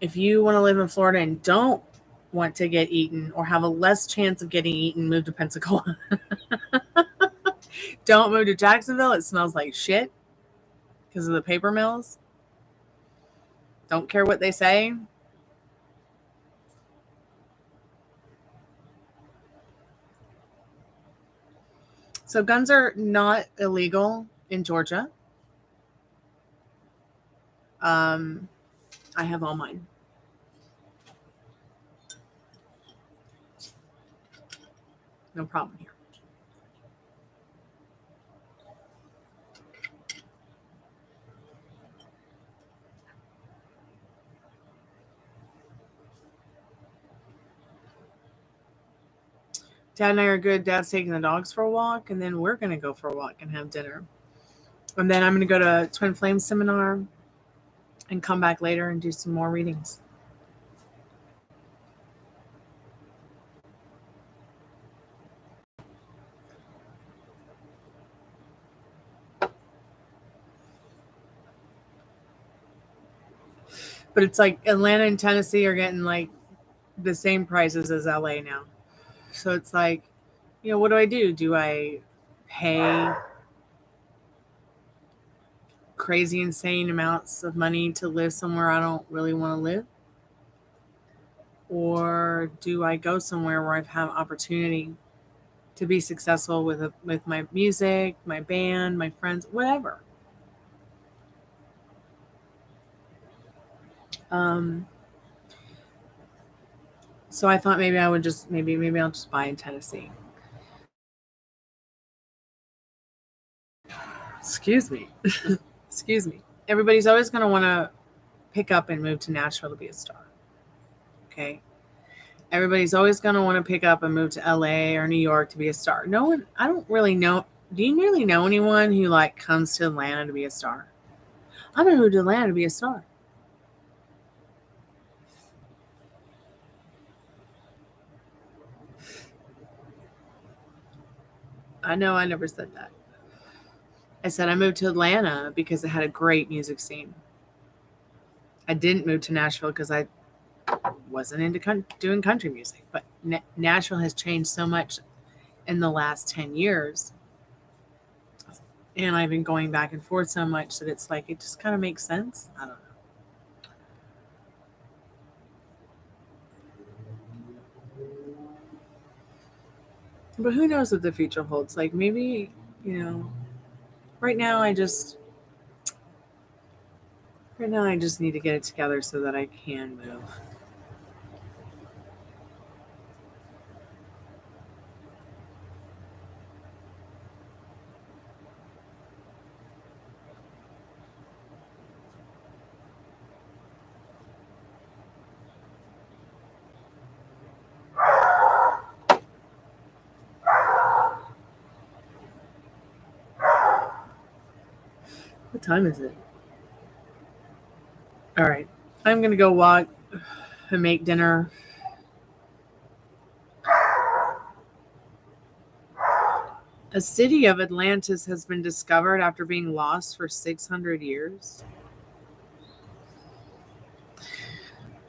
A: if you want to live in Florida and don't want to get eaten or have a less chance of getting eaten, move to Pensacola. Don't move to Jacksonville. It smells like shit because of the paper mills. Don't care what they say. So guns are not illegal in Georgia. I have all mine. No problem here. Dad and I are good. Dad's taking the dogs for a walk, and then we're going to go for a walk and have dinner. And then I'm going to go to Twin Flame seminar and come back later and do some more readings. But it's like Atlanta and Tennessee are getting like the same prices as LA now. So it's like, what do? Do I pay crazy, insane amounts of money to live somewhere I don't really want to live? or do I go somewhere where I've had opportunity to be successful with my music, my band, my friends, whatever. So I thought maybe I would just maybe I'll just buy in Tennessee. Excuse me. Excuse me. Everybody's always going to want to pick up and move to Nashville to be a star. Okay. Everybody's always going to want to pick up and move to LA or New York to be a star. No one, I don't really know. Do you really know anyone who like comes to Atlanta to be a star? I'm going to move to Atlanta to be a star. I know I never said that. I said I moved to Atlanta because it had a great music scene. I didn't move to Nashville because I wasn't into doing country music. But Nashville has changed so much in the last 10 years. And I've been going back and forth so much that it's like, it just kind of makes sense. I don't know. But who knows what the future holds? Like maybe, right now I just need to get it together so that I can move. What time is it? All right. I'm going to go walk and make dinner. A city of Atlantis has been discovered after being lost for 600 years.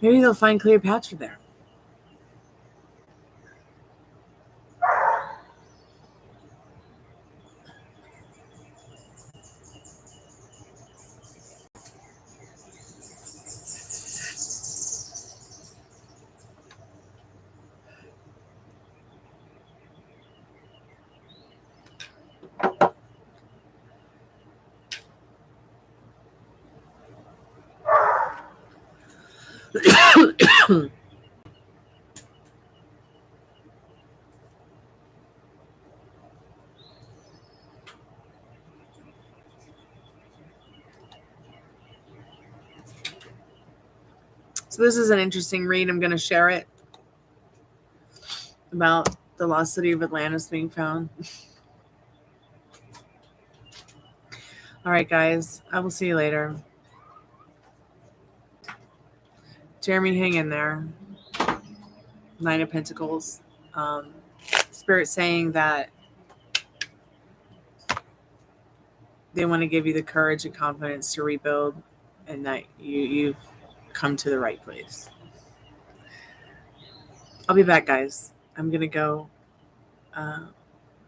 A: Maybe they'll find Cleopatra there. So this is an interesting read. I'm going to share it about the lost city of Atlantis being found. All right, guys. I will see you later. Jeremy, hang in there. Nine of Pentacles. Spirit saying that they want to give you the courage and confidence to rebuild, and that you've come to the right place. I'll be back, guys. I'm going to go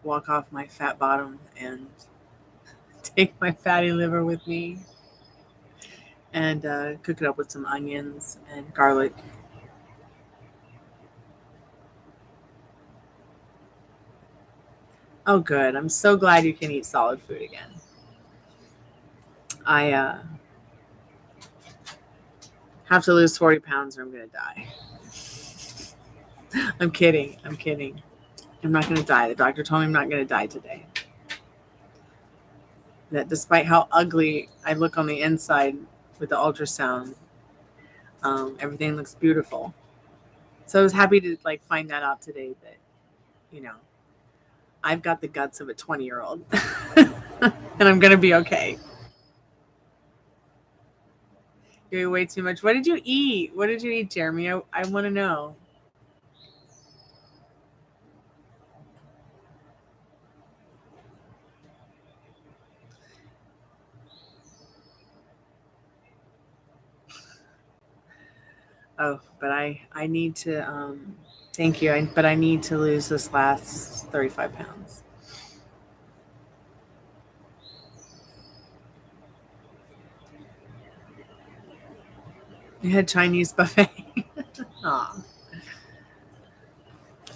A: walk off my fat bottom and take my fatty liver with me and cook it up with some onions and garlic. Oh, good. I'm so glad you can eat solid food again. I have to lose 40 pounds or I'm going to die. I'm kidding. I'm not going to die. The doctor told me I'm not going to die today. That despite how ugly I look on the inside with the ultrasound, everything looks beautiful. So I was happy to find that out today, that I've got the guts of a 20-year-old and I'm going to be okay. You ate way too much. What did you eat? What did you eat, Jeremy? I want to know. Oh, but I need to, thank you. But I need to lose this last 35 pounds. You had Chinese buffet. Aw,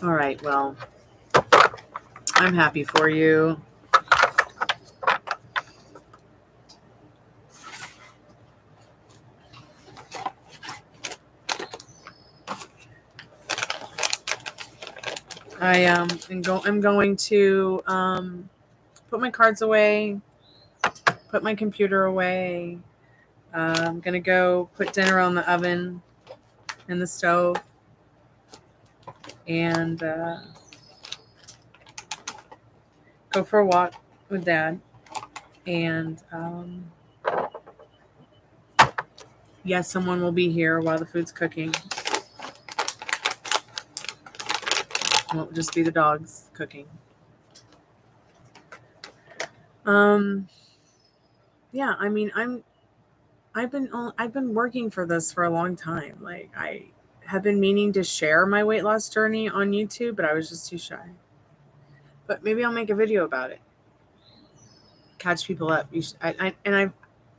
A: All right, well, I'm happy for you. I'm going to put my cards away, put my computer away. I'm gonna go put dinner on the oven and the stove, and go for a walk with Dad. And yes, someone will be here while the food's cooking. It won't just be the dogs cooking. Yeah, I mean, I've been working for this for a long time. Like, I have been meaning to share my weight loss journey on YouTube, but I was just too shy. But maybe I'll make a video about it. Catch people up. I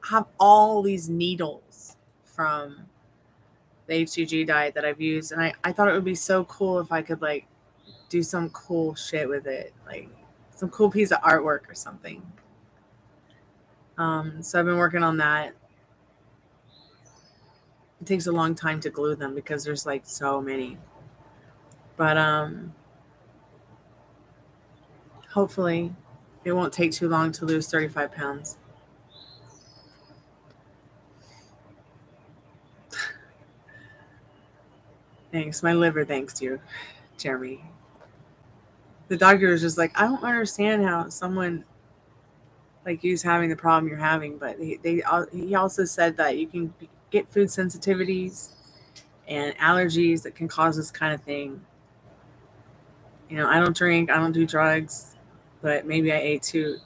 A: have all these needles from the HCG diet that I've used, and I thought it would be so cool if I could like do some cool shit with it, like some cool piece of artwork or something. So I've been working on that. It takes a long time to glue them because there's like so many. But hopefully it won't take too long to lose 35 pounds. Thanks. My liver thanks you, Jeremy. The doctor was just like, I don't understand how someone like you's having the problem you're having, but he also said that you can get food sensitivities and allergies that can cause this kind of thing. You know, I don't drink, I don't do drugs, but maybe I ate too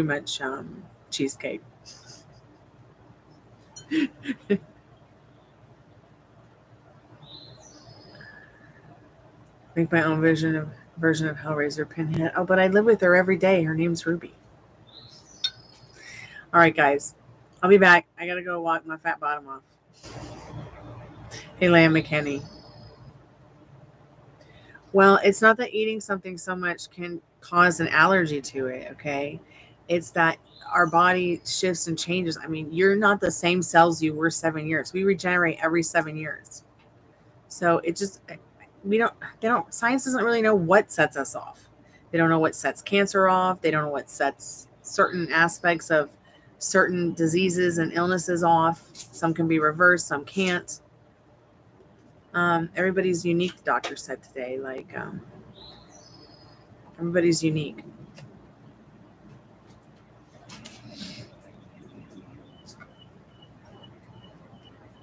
A: much cheesecake. Make my own version of Hellraiser Pinhead. Oh, but I live with her every day. Her name's Ruby. All right, guys. I'll be back. I gotta go walk my fat bottom off. Hey, Lamb McKinney. Well, it's not that eating something so much can cause an allergy to it, okay? It's that our body shifts and changes. I mean, you're not the same cells you were 7 years. We regenerate every 7 years. So it just, science doesn't really know what sets us off. They don't know what sets cancer off. They don't know what sets certain aspects of certain diseases and illnesses off. Some can be reversed, some can't. Everybody's unique, the doctor said today. Like, everybody's unique.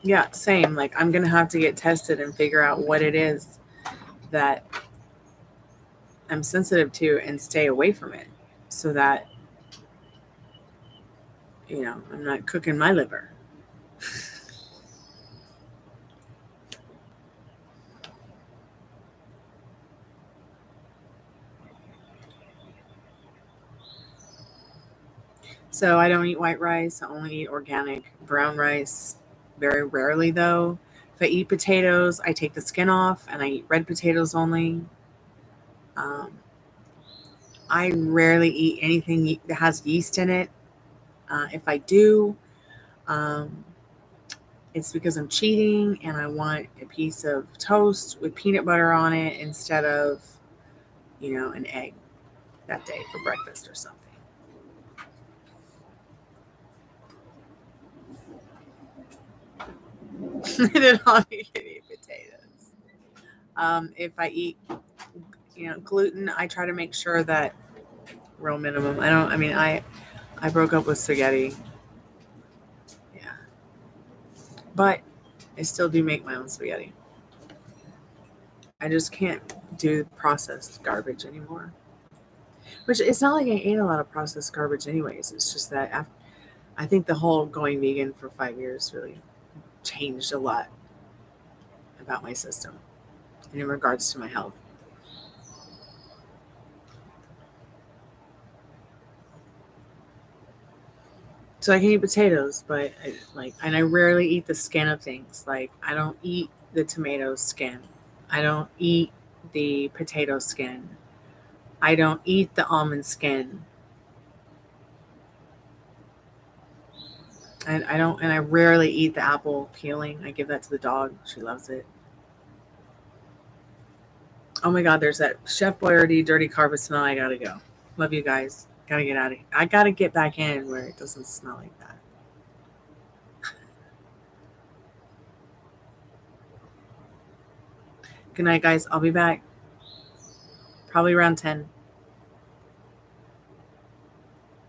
A: Yeah, same. Like, I'm going to have to get tested and figure out what it is that I'm sensitive to and stay away from it so that, I'm not cooking my liver. So I don't eat white rice. I only eat organic brown rice. Very rarely, though. If I eat potatoes, I take the skin off and I eat red potatoes only. I rarely eat anything that has yeast in it. If I do, um, it's because I'm cheating and I want a piece of toast with peanut butter on it instead of, an egg that day for breakfast or something. I did not eat any potatoes. If I eat, gluten, I try to make sure that real minimum. I broke up with spaghetti. Yeah. But I still do make my own spaghetti. I just can't do processed garbage anymore. Which it's not like I ate a lot of processed garbage anyways. It's just that I think the whole going vegan for 5 years really changed a lot about my system and in regards to my health. So I can eat potatoes, but I rarely eat the skin of things. Like, I don't eat the tomato skin. I don't eat the potato skin. I don't eat the almond skin. And I rarely eat the apple peeling. I give that to the dog. She loves it. Oh my God, there's that Chef Boyardee dirty carpet smell. I gotta go. Love you guys. Gotta get out of here. I gotta get back in where it doesn't smell like that. Good night, guys. I'll be back probably around 10.